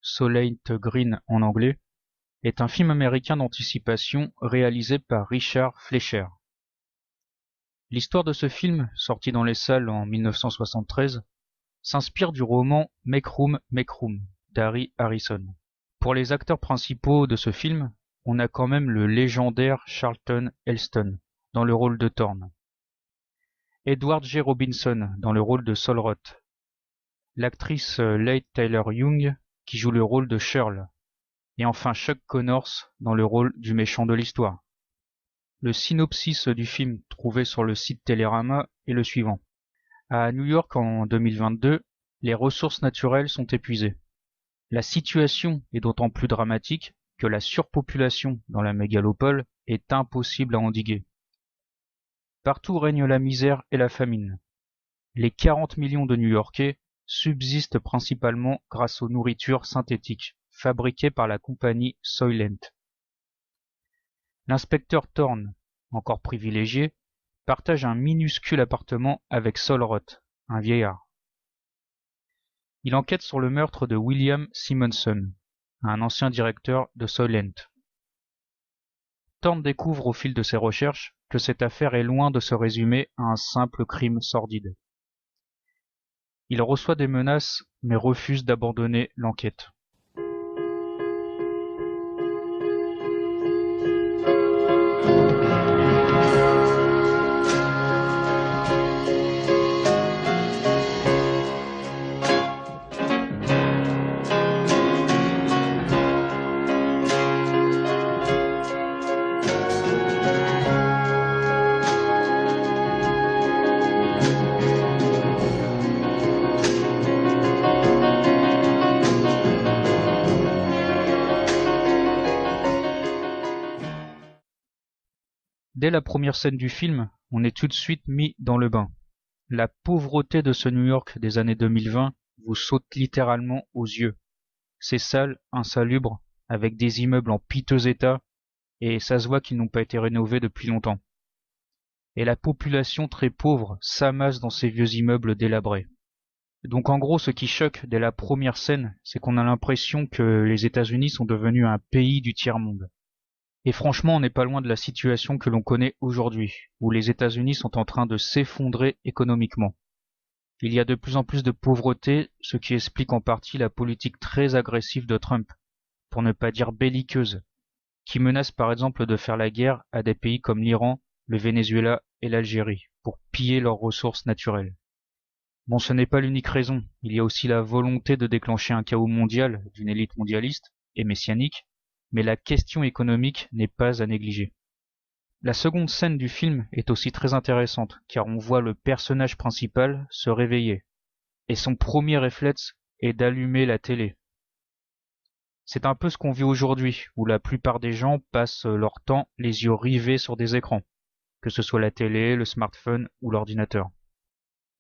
Soylent Green en anglais, est un film américain d'anticipation réalisé par Richard Fleischer. L'histoire de ce film, sorti dans les salles en 1973, s'inspire du roman Make Room, Make Room d'Harry Harrison. Pour les acteurs principaux de ce film, on a quand même le légendaire Charlton Heston dans le rôle de Thorne, Edward G. Robinson dans le rôle de Solroth, l'actrice Leigh Taylor-Young qui joue le rôle de Shirl, et enfin Chuck Connors dans le rôle du méchant de l'histoire. Le synopsis du film trouvé sur le site Télérama est le suivant. À New York en 2022, les ressources naturelles sont épuisées. La situation est d'autant plus dramatique que la surpopulation dans la mégalopole est impossible à endiguer. Partout règne la misère et la famine. Les 40 millions de New-Yorkais subsistent principalement grâce aux nourritures synthétiques fabriquées par la compagnie Soylent. L'inspecteur Thorne, encore privilégié, partage un minuscule appartement avec Solroth, un vieillard. Il enquête sur le meurtre de William Simonson, un ancien directeur de Soylent. Thorne découvre au fil de ses recherches que cette affaire est loin de se résumer à un simple crime sordide. Il reçoit des menaces mais refuse d'abandonner l'enquête. Dès la première scène du film, on est tout de suite mis dans le bain. La pauvreté de ce New York des années 2020 vous saute littéralement aux yeux. C'est sale, insalubre, avec des immeubles en piteux état, et ça se voit qu'ils n'ont pas été rénovés depuis longtemps. Et la population très pauvre s'amasse dans ces vieux immeubles délabrés. Donc en gros, ce qui choque dès la première scène, c'est qu'on a l'impression que les États-Unis sont devenus un pays du tiers-monde. Et franchement, on n'est pas loin de la situation que l'on connaît aujourd'hui, où les États-Unis sont en train de s'effondrer économiquement. Il y a de plus en plus de pauvreté, ce qui explique en partie la politique très agressive de Trump, pour ne pas dire belliqueuse, qui menace par exemple de faire la guerre à des pays comme l'Iran, le Venezuela et l'Algérie, pour piller leurs ressources naturelles. Bon, ce n'est pas l'unique raison, il y a aussi la volonté de déclencher un chaos mondial d'une élite mondialiste et messianique, mais la question économique n'est pas à négliger. La seconde scène du film est aussi très intéressante, car on voit le personnage principal se réveiller, et son premier réflexe est d'allumer la télé. C'est un peu ce qu'on vit aujourd'hui, où la plupart des gens passent leur temps les yeux rivés sur des écrans, que ce soit la télé, le smartphone ou l'ordinateur.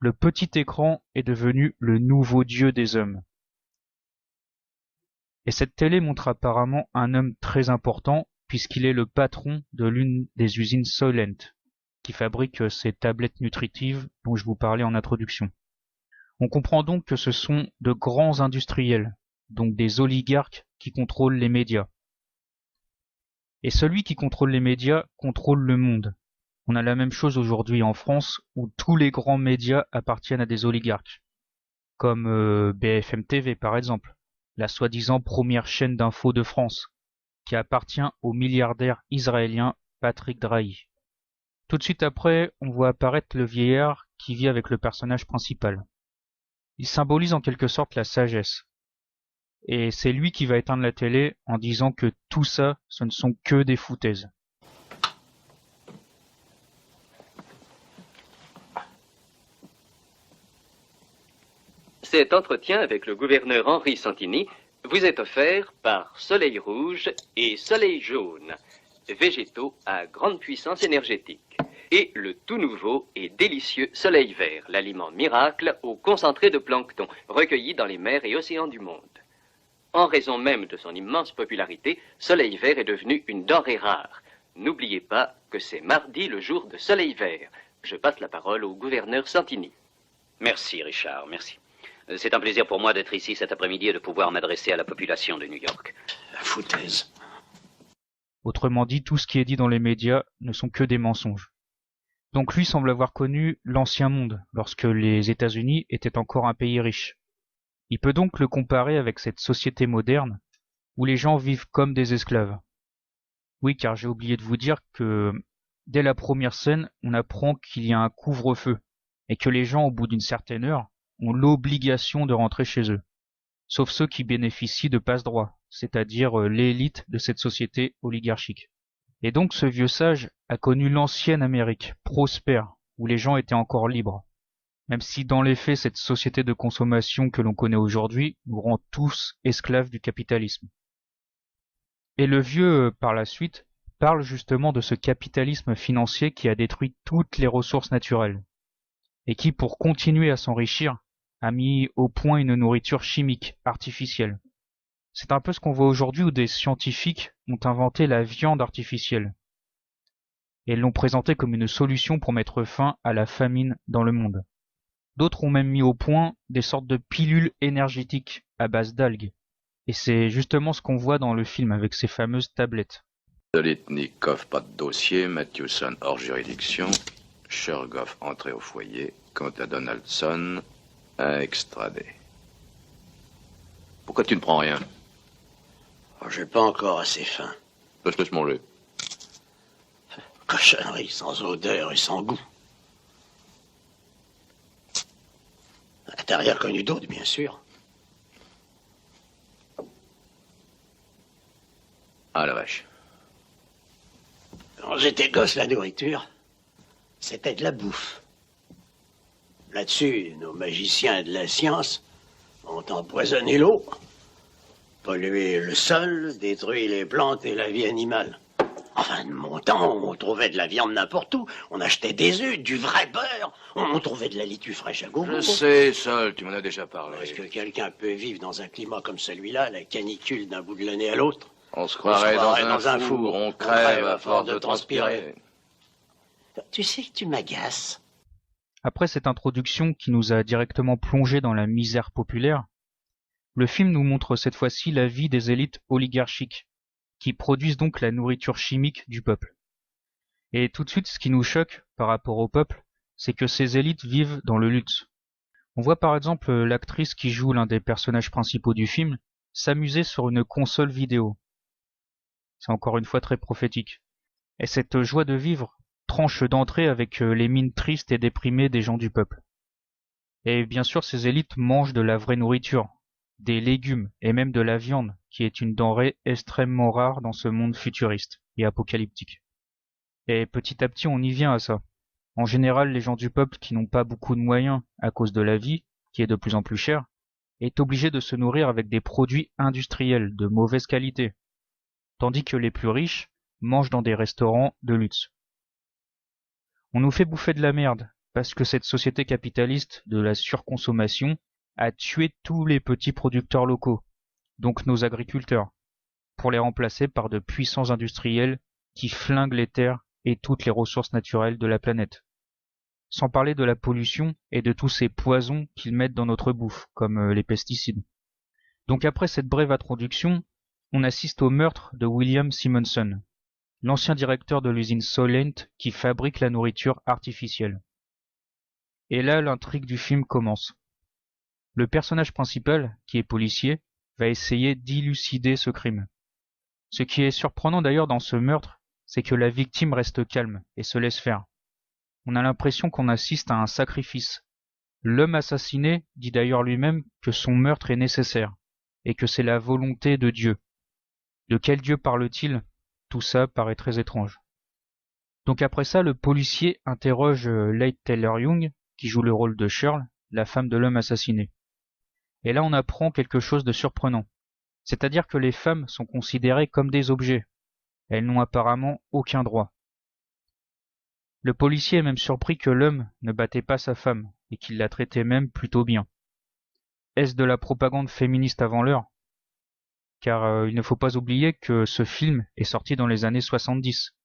Le petit écran est devenu le nouveau dieu des hommes. Et cette télé montre apparemment un homme très important puisqu'il est le patron de l'une des usines Soylent, qui fabrique ces tablettes nutritives dont je vous parlais en introduction. On comprend donc que ce sont de grands industriels, donc des oligarques qui contrôlent les médias. Et celui qui contrôle les médias contrôle le monde. On a la même chose aujourd'hui en France où tous les grands médias appartiennent à des oligarques, comme BFM TV par exemple, la soi-disant première chaîne d'infos de France, qui appartient au milliardaire israélien Patrick Drahi. Tout de suite après, on voit apparaître le vieillard qui vit avec le personnage principal. Il symbolise en quelque sorte la sagesse. Et c'est lui qui va éteindre la télé en disant que tout ça, ce ne sont que des foutaises. Cet entretien avec le gouverneur Henri Santini vous est offert par Soleil Rouge et Soleil Jaune, végétaux à grande puissance énergétique, et le tout nouveau et délicieux Soleil Vert, l'aliment miracle au concentré de plancton recueilli dans les mers et océans du monde. En raison même de son immense popularité, Soleil Vert est devenu une denrée rare. N'oubliez pas que c'est mardi le jour de Soleil Vert. Je passe la parole au gouverneur Santini. Merci Richard, merci. C'est un plaisir pour moi d'être ici cet après-midi et de pouvoir m'adresser à la population de New York. La foutaise. Autrement dit, tout ce qui est dit dans les médias ne sont que des mensonges. Donc lui semble avoir connu l'ancien monde, lorsque les États-Unis étaient encore un pays riche. Il peut donc le comparer avec cette société moderne, où les gens vivent comme des esclaves. Oui, car j'ai oublié de vous dire que dès la première scène, on apprend qu'il y a un couvre-feu, et que les gens, au bout d'une certaine heure, ont l'obligation de rentrer chez eux, sauf ceux qui bénéficient de passe-droit, c'est-à-dire l'élite de cette société oligarchique. Et donc ce vieux sage a connu l'ancienne Amérique, prospère, où les gens étaient encore libres, même si dans les faits cette société de consommation que l'on connaît aujourd'hui nous rend tous esclaves du capitalisme. Et le vieux, par la suite, parle justement de ce capitalisme financier qui a détruit toutes les ressources naturelles, et qui, pour continuer à s'enrichir, a mis au point une nourriture chimique, artificielle. C'est un peu ce qu'on voit aujourd'hui où des scientifiques ont inventé la viande artificielle, et l'ont présentée comme une solution pour mettre fin à la famine dans le monde. D'autres ont même mis au point des sortes de pilules énergétiques à base d'algues. Et c'est justement ce qu'on voit dans le film avec ces fameuses tablettes. Solitnikov, pas de dossier. Matthewson, hors juridiction. Shergoff, entré au foyer. Quant à Donaldson, à extrader. Pourquoi tu ne prends rien? Oh, j'ai pas encore assez faim. Laisse manger. Cochonnerie sans odeur et sans goût. T'as rien connu d'autre, bien sûr. Ah la vache. Quand j'étais gosse, la nourriture, c'était de la bouffe. Là-dessus, nos magiciens de la science ont empoisonné l'eau, pollué le sol, détruit les plantes et la vie animale. Enfin, de mon temps, on trouvait de la viande n'importe où. On achetait des œufs, du vrai beurre. On trouvait de la laitue fraîche à gogo. Je sais, Sol, tu m'en as déjà parlé. Est-ce que quelqu'un peut vivre dans un climat comme celui-là, la canicule d'un bout de l'année à l'autre? On se croirait dans un four, on crève à force de transpirer. Tu sais que tu m'agaces. Après cette introduction qui nous a directement plongé dans la misère populaire, le film nous montre cette fois-ci la vie des élites oligarchiques, qui produisent donc la nourriture chimique du peuple. Et tout de suite, ce qui nous choque par rapport au peuple, c'est que ces élites vivent dans le luxe. On voit par exemple l'actrice qui joue l'un des personnages principaux du film s'amuser sur une console vidéo. C'est encore une fois très prophétique. Et cette joie de vivre tranche d'entrée avec les mines tristes et déprimées des gens du peuple. Et bien sûr, ces élites mangent de la vraie nourriture, des légumes et même de la viande, qui est une denrée extrêmement rare dans ce monde futuriste et apocalyptique. Et petit à petit, on y vient à ça. En général, les gens du peuple qui n'ont pas beaucoup de moyens à cause de la vie, qui est de plus en plus chère, est obligé de se nourrir avec des produits industriels de mauvaise qualité, tandis que les plus riches mangent dans des restaurants de luxe. On nous fait bouffer de la merde, parce que cette société capitaliste de la surconsommation a tué tous les petits producteurs locaux, donc nos agriculteurs, pour les remplacer par de puissants industriels qui flinguent les terres et toutes les ressources naturelles de la planète. Sans parler de la pollution et de tous ces poisons qu'ils mettent dans notre bouffe, comme les pesticides. Donc après cette brève introduction, on assiste au meurtre de William Simonson, l'ancien directeur de l'usine Solent qui fabrique la nourriture artificielle. Et là, l'intrigue du film commence. Le personnage principal, qui est policier, va essayer d'élucider ce crime. Ce qui est surprenant d'ailleurs dans ce meurtre, c'est que la victime reste calme et se laisse faire. On a l'impression qu'on assiste à un sacrifice. L'homme assassiné dit d'ailleurs lui-même que son meurtre est nécessaire, et que c'est la volonté de Dieu. De quel Dieu parle-t-il? Tout ça paraît très étrange. Donc après ça, le policier interroge Leigh Taylor-Young, qui joue le rôle de Shirl, la femme de l'homme assassiné. Et là on apprend quelque chose de surprenant. C'est-à-dire que les femmes sont considérées comme des objets. Elles n'ont apparemment aucun droit. Le policier est même surpris que l'homme ne battait pas sa femme, et qu'il la traitait même plutôt bien. Est-ce de la propagande féministe avant l'heure? Car il ne faut pas oublier que ce film est sorti dans les années 70,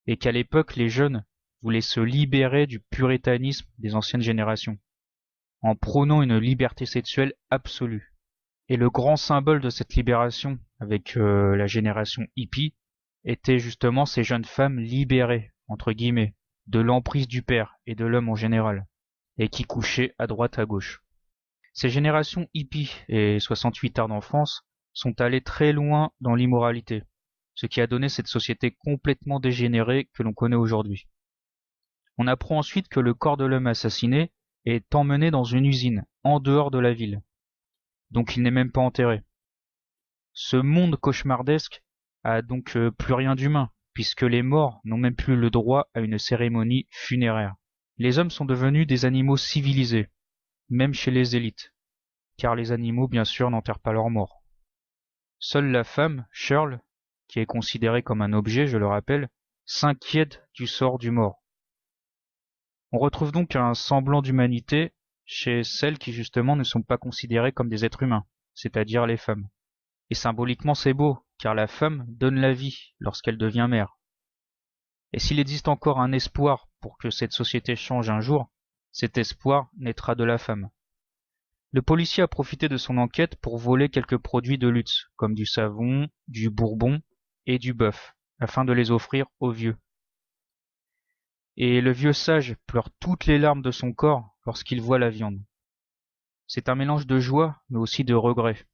et qu'à l'époque les jeunes voulaient se libérer du puritanisme des anciennes générations. en prônant une liberté sexuelle absolue. Et le grand symbole de cette libération, avec la génération hippie, était justement ces jeunes femmes libérées, entre guillemets, de l'emprise du père et de l'homme en général, et qui couchaient à droite à gauche. Ces générations hippies et 68 arts d'enfance sont allées très loin dans l'immoralité, ce qui a donné cette société complètement dégénérée que l'on connaît aujourd'hui. On apprend ensuite que le corps de l'homme assassiné est emmené dans une usine, en dehors de la ville. Donc il n'est même pas enterré. Ce monde cauchemardesque a donc plus rien d'humain, puisque les morts n'ont même plus le droit à une cérémonie funéraire. Les hommes sont devenus des animaux civilisés, même chez les élites, car les animaux bien sûr n'enterrent pas leurs morts. Seule la femme, Shirl, qui est considérée comme un objet, je le rappelle, s'inquiète du sort du mort. On retrouve donc un semblant d'humanité chez celles qui justement ne sont pas considérées comme des êtres humains, c'est-à-dire les femmes. Et symboliquement c'est beau, car la femme donne la vie lorsqu'elle devient mère. Et s'il existe encore un espoir pour que cette société change un jour, cet espoir naîtra de la femme. Le policier a profité de son enquête pour voler quelques produits de luxe, comme du savon, du bourbon et du bœuf, afin de les offrir aux vieux. Et le vieux sage pleure toutes les larmes de son corps lorsqu'il voit la viande. C'est un mélange de joie, mais aussi de regret.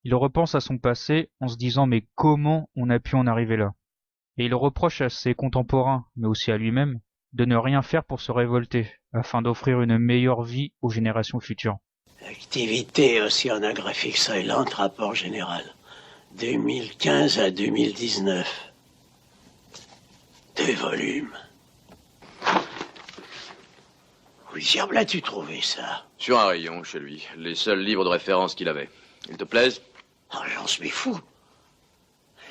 Il repense à son passé en se disant mais comment on a pu en arriver là? Et il reproche à ses contemporains, mais aussi à lui-même, de ne rien faire pour se révolter, afin d'offrir une meilleure vie aux générations futures. Activité océanographique Soylent, rapport général. 2015 à 2019. 2 volumes. Où diable as-tu trouvé ça? Sur un rayon, chez lui. Les seuls livres de référence qu'il avait. Ils te plaisent? Oh, j'en suis fou.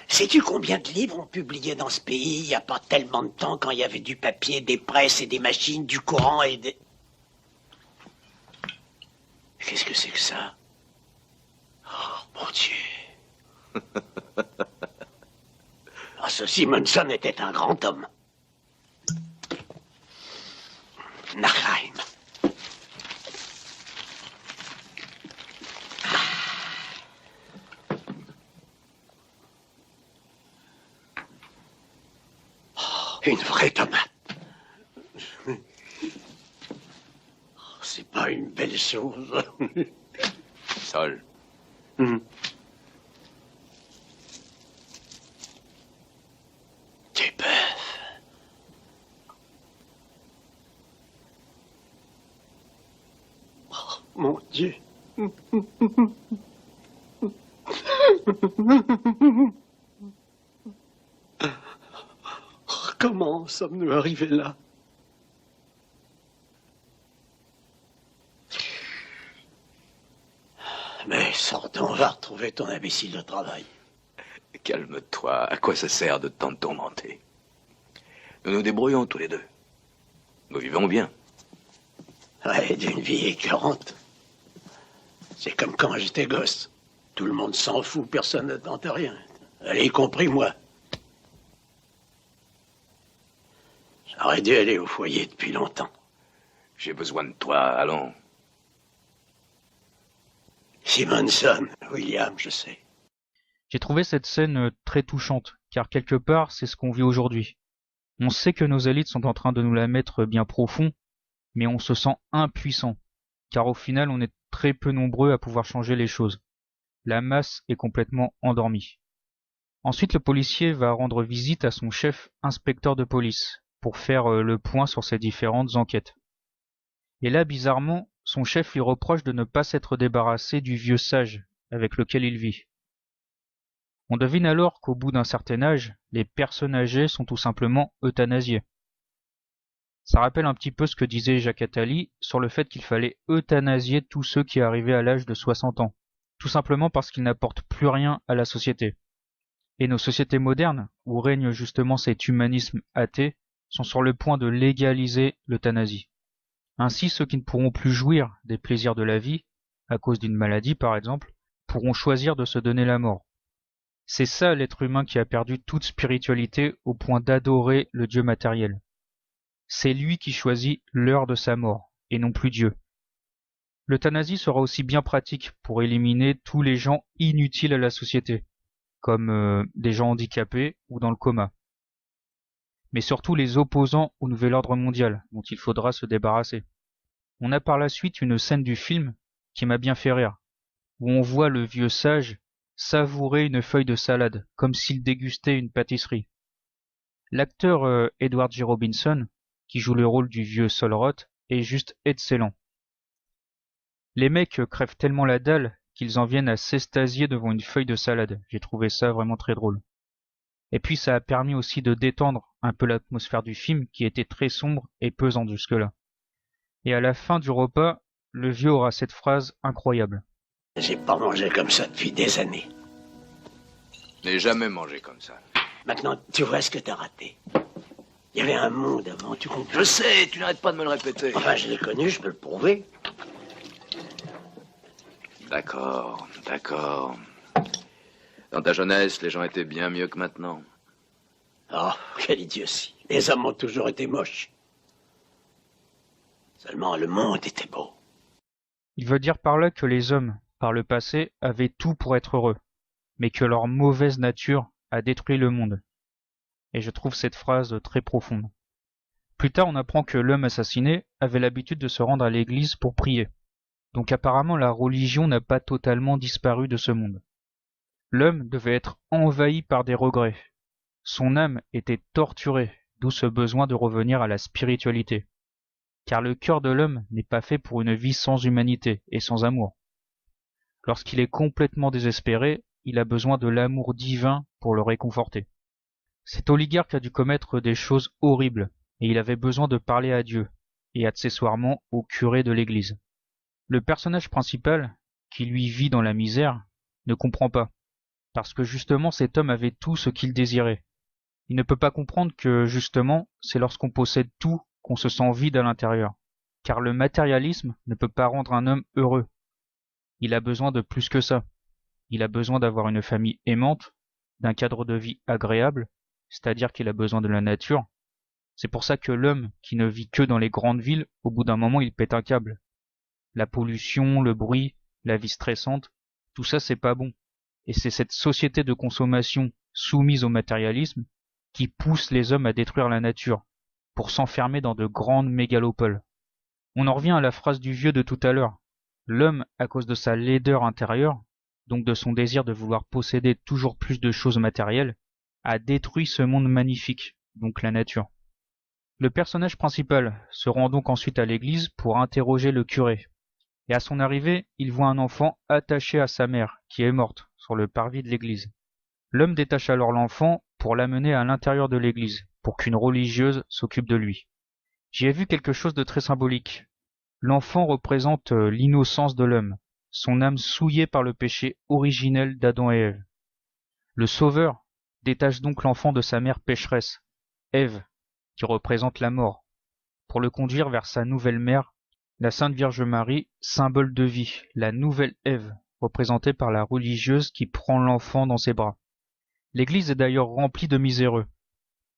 Sais-tu combien de livres on publiait dans ce pays il n'y a pas tellement de temps quand il y avait du papier, des presses et des machines, du courant et des... Qu'est-ce que c'est que ça? Oh, mon Dieu. Ah, ce Simonson était un grand homme. Nachheim. Oh, une vraie tomate. C'est pas une belle chose. Sol. Du bœuf. Oh, mon Dieu. Comment sommes-nous arrivés là? Mais sortons, on va retrouver ton imbécile de travail. Calme-toi. À quoi ça sert de tant te tourmenter? Nous nous débrouillons tous les deux. Nous vivons bien. Ouais, d'une vie écœurante. C'est comme quand j'étais gosse. Tout le monde s'en fout, personne ne tente rien. Allez, y compris moi. J'aurais dû aller au foyer depuis longtemps. J'ai besoin de toi, allons. Simonson, William, je sais. J'ai trouvé cette scène très touchante, car quelque part c'est ce qu'on vit aujourd'hui. On sait que nos élites sont en train de nous la mettre bien profond, mais on se sent impuissant, car au final on est très peu nombreux à pouvoir changer les choses. La masse est complètement endormie. Ensuite le policier va rendre visite à son chef inspecteur de police, pour faire le point sur ses différentes enquêtes. Et là, bizarrement, son chef lui reproche de ne pas s'être débarrassé du vieux sage avec lequel il vit. On devine alors qu'au bout d'un certain âge, les personnes âgées sont tout simplement euthanasiées. Ça rappelle un petit peu ce que disait Jacques Attali sur le fait qu'il fallait euthanasier tous ceux qui arrivaient à l'âge de 60 ans, tout simplement parce qu'ils n'apportent plus rien à la société. Et nos sociétés modernes, où règne justement cet humanisme athée, sont sur le point de légaliser l'euthanasie. Ainsi, ceux qui ne pourront plus jouir des plaisirs de la vie, à cause d'une maladie par exemple, pourront choisir de se donner la mort. C'est ça l'être humain qui a perdu toute spiritualité au point d'adorer le Dieu matériel. C'est lui qui choisit l'heure de sa mort, et non plus Dieu. L'euthanasie sera aussi bien pratique pour éliminer tous les gens inutiles à la société, comme des gens handicapés ou dans le coma, mais surtout les opposants au nouvel ordre mondial, dont il faudra se débarrasser. On a par la suite une scène du film qui m'a bien fait rire, où on voit le vieux sage savourer une feuille de salade, comme s'il dégustait une pâtisserie. L'acteur Edward G. Robinson, qui joue le rôle du vieux Solroth, est juste excellent. Les mecs crèvent tellement la dalle qu'ils en viennent à s'extasier devant une feuille de salade. J'ai trouvé ça vraiment très drôle. Et puis ça a permis aussi de détendre un peu l'atmosphère du film qui était très sombre et pesante jusque-là. Et à la fin du repas, le vieux aura cette phrase incroyable. J'ai pas mangé comme ça depuis des années. Je n'ai jamais mangé comme ça. Maintenant, tu vois ce que t'as raté. Il y avait un monde avant, tu comprends? Je sais, tu n'arrêtes pas de me le répéter. Enfin, je l'ai connu, je peux le prouver. D'accord, d'accord. Dans ta jeunesse, les gens étaient bien mieux que maintenant. Oh, quelle idiotie. Les hommes ont toujours été moches. Seulement, le monde était beau. Il veut dire par là que les hommes, par le passé, avaient tout pour être heureux, mais que leur mauvaise nature a détruit le monde. Et je trouve cette phrase très profonde. Plus tard, on apprend que l'homme assassiné avait l'habitude de se rendre à l'église pour prier. Donc apparemment la religion n'a pas totalement disparu de ce monde. L'homme devait être envahi par des regrets. Son âme était torturée, d'où ce besoin de revenir à la spiritualité. Car le cœur de l'homme n'est pas fait pour une vie sans humanité et sans amour. Lorsqu'il est complètement désespéré, il a besoin de l'amour divin pour le réconforter. Cet oligarque a dû commettre des choses horribles, et il avait besoin de parler à Dieu, et accessoirement au curé de l'église. Le personnage principal, qui lui vit dans la misère, ne comprend pas, parce que justement cet homme avait tout ce qu'il désirait. Il ne peut pas comprendre que justement c'est lorsqu'on possède tout qu'on se sent vide à l'intérieur, car le matérialisme ne peut pas rendre un homme heureux. Il a besoin de plus que ça. Il a besoin d'avoir une famille aimante, d'un cadre de vie agréable, c'est-à-dire qu'il a besoin de la nature. C'est pour ça que l'homme qui ne vit que dans les grandes villes, au bout d'un moment il pète un câble. La pollution, le bruit, la vie stressante, tout ça c'est pas bon. Et c'est cette société de consommation soumise au matérialisme qui pousse les hommes à détruire la nature, pour s'enfermer dans de grandes mégalopoles. On en revient à la phrase du vieux de tout à l'heure. L'homme, à cause de sa laideur intérieure, donc de son désir de vouloir posséder toujours plus de choses matérielles, a détruit ce monde magnifique, donc la nature. Le personnage principal se rend donc ensuite à l'église pour interroger le curé. Et à son arrivée, il voit un enfant attaché à sa mère, qui est morte, sur le parvis de l'église. L'homme détache alors l'enfant pour l'amener à l'intérieur de l'église, pour qu'une religieuse s'occupe de lui. J'y ai vu quelque chose de très symbolique. L'enfant représente l'innocence de l'homme, son âme souillée par le péché originel d'Adam et Ève. Le Sauveur détache donc l'enfant de sa mère pécheresse, Ève, qui représente la mort, pour le conduire vers sa nouvelle mère, la Sainte Vierge Marie, symbole de vie, la nouvelle Ève, représentée par la religieuse qui prend l'enfant dans ses bras. L'église est d'ailleurs remplie de miséreux,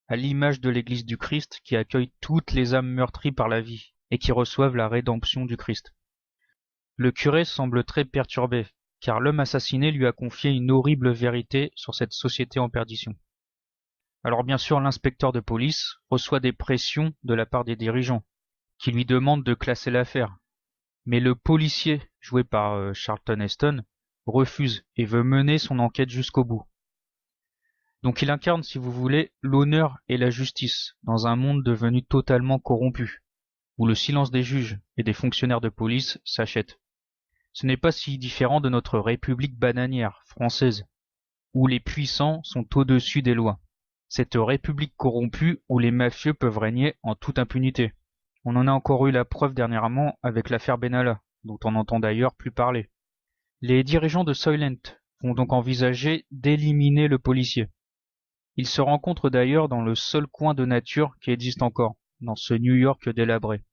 à l'image de l'église du Christ qui accueille toutes les âmes meurtries par la vie et qui reçoivent la rédemption du Christ. Le curé semble très perturbé, car l'homme assassiné lui a confié une horrible vérité sur cette société en perdition. Alors bien sûr, l'inspecteur de police reçoit des pressions de la part des dirigeants, qui lui demandent de classer l'affaire. Mais le policier, joué par Charlton Heston, refuse et veut mener son enquête jusqu'au bout. Donc il incarne, si vous voulez, l'honneur et la justice dans un monde devenu totalement corrompu, où le silence des juges et des fonctionnaires de police s'achète. Ce n'est pas si différent de notre république bananière française, où les puissants sont au-dessus des lois. Cette république corrompue où les mafieux peuvent régner en toute impunité. On en a encore eu la preuve dernièrement avec l'affaire Benalla, dont on n'entend d'ailleurs plus parler. Les dirigeants de Soylent vont donc envisager d'éliminer le policier. Ils se rencontrent d'ailleurs dans le seul coin de nature qui existe encore, dans ce New York délabré.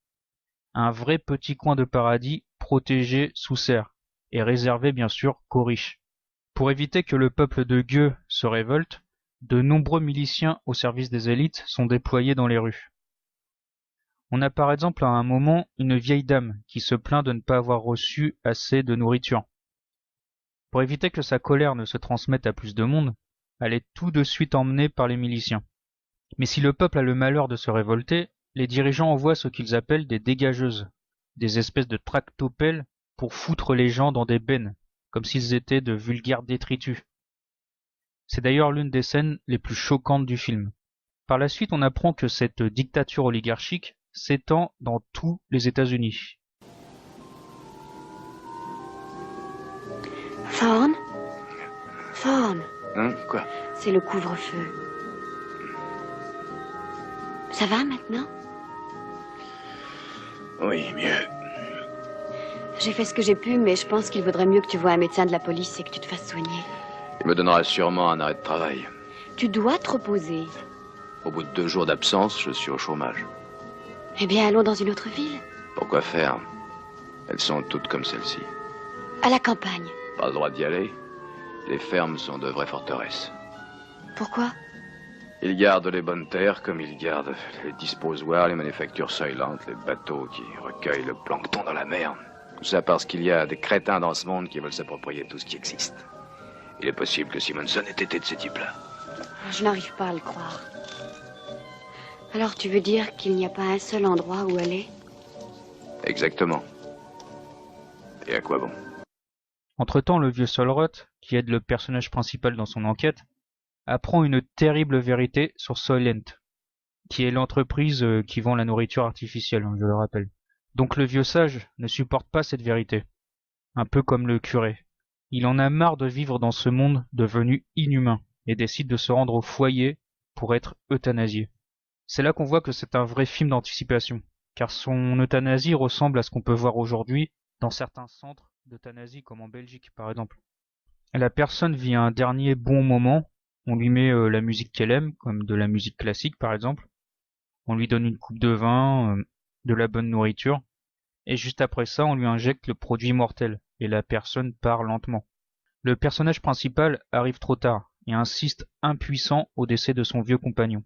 Un vrai petit coin de paradis protégé sous serre, et réservé bien sûr qu'aux riches. Pour éviter que le peuple de Gueux se révolte, de nombreux miliciens au service des élites sont déployés dans les rues. On a par exemple à un moment une vieille dame qui se plaint de ne pas avoir reçu assez de nourriture. Pour éviter que sa colère ne se transmette à plus de monde, elle est tout de suite emmenée par les miliciens. Mais si le peuple a le malheur de se révolter, les dirigeants envoient ce qu'ils appellent des dégageuses, des espèces de tractopelles pour foutre les gens dans des bennes, comme s'ils étaient de vulgaires détritus. C'est d'ailleurs l'une des scènes les plus choquantes du film. Par la suite, on apprend que cette dictature oligarchique s'étend dans tous les États-Unis. Thorne? Thorne, Quoi? c'est le couvre-feu. Ça va maintenant? Oui, mieux. J'ai fait ce que j'ai pu, mais je pense qu'il vaudrait mieux que tu voies un médecin de la police et que tu te fasses soigner. Il me donnera sûrement un arrêt de travail. Tu dois te reposer. Au bout de 2 jours d'absence, je suis au chômage. Eh bien, allons dans une autre ville. Pourquoi faire? Elles sont toutes comme celle-ci. À la campagne. Pas le droit d'y aller. Les fermes sont de vraies forteresses. Pourquoi? Ils gardent les bonnes terres comme ils gardent les disposoirs, les manufactures soilantes, les bateaux qui recueillent le plancton dans la mer. Tout ça parce qu'il y a des crétins dans ce monde qui veulent s'approprier tout ce qui existe. Il est possible que Simonson ait été de ces types-là. Je n'arrive pas à le croire. Alors tu veux dire qu'il n'y a pas un seul endroit où aller? Exactement. Et à quoi bon? Entre-temps, le vieux Solroth, qui aide le personnage principal dans son enquête, apprend une terrible vérité sur Soylent, qui est l'entreprise qui vend la nourriture artificielle, je le rappelle. Donc le vieux sage ne supporte pas cette vérité, un peu comme le curé. Il en a marre de vivre dans ce monde devenu inhumain et décide de se rendre au foyer pour être euthanasié. C'est là qu'on voit que c'est un vrai film d'anticipation, car son euthanasie ressemble à ce qu'on peut voir aujourd'hui dans certains centres d'euthanasie comme en Belgique par exemple. La personne vit un dernier bon moment, on lui met la musique qu'elle aime, comme de la musique classique par exemple, on lui donne une coupe de vin, de la bonne nourriture, et juste après ça on lui injecte le produit mortel, et la personne part lentement. Le personnage principal arrive trop tard, et insiste impuissant au décès de son vieux compagnon.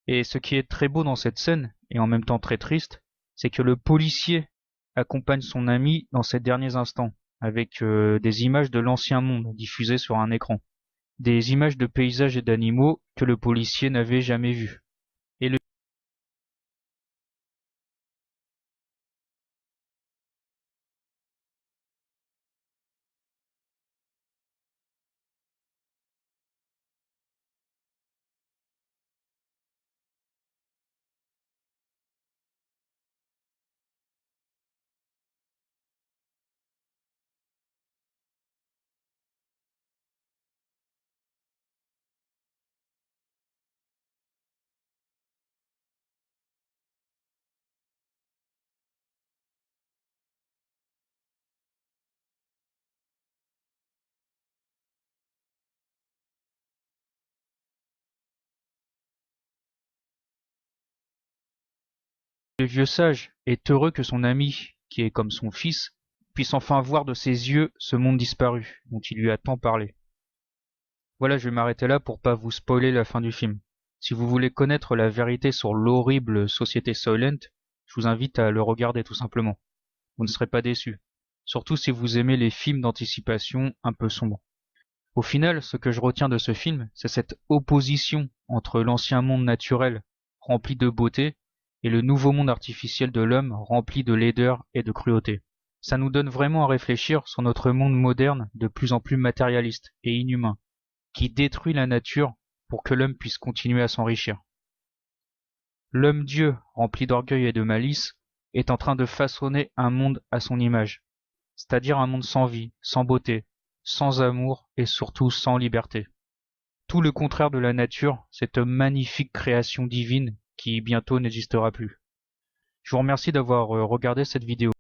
Et ce qui est très beau dans cette scène, et en même temps très triste, c'est que le policier accompagne son ami dans ces derniers instants, avec des images de l'ancien monde diffusées sur un écran. Des images de paysages et d'animaux que le policier n'avait jamais vus. Et le vieux sage est heureux que son ami, qui est comme son fils, puisse enfin voir de ses yeux ce monde disparu, dont il lui a tant parlé. Voilà, je vais m'arrêter là pour pas vous spoiler la fin du film. Si vous voulez connaître la vérité sur l'horrible société Soylent, je vous invite à le regarder tout simplement. Vous ne serez pas déçus. Surtout si vous aimez les films d'anticipation un peu sombres. Au final, ce que je retiens de ce film, c'est cette opposition entre l'ancien monde naturel, rempli de beauté, et le nouveau monde artificiel de l'homme, rempli de laideur et de cruauté. Ça nous donne vraiment à réfléchir sur notre monde moderne de plus en plus matérialiste et inhumain, qui détruit la nature pour que l'homme puisse continuer à s'enrichir. L'homme-dieu, rempli d'orgueil et de malice, est en train de façonner un monde à son image, c'est-à-dire un monde sans vie, sans beauté, sans amour et surtout sans liberté. Tout le contraire de la nature, cette magnifique création divine qui bientôt n'existera plus. Je vous remercie d'avoir regardé cette vidéo.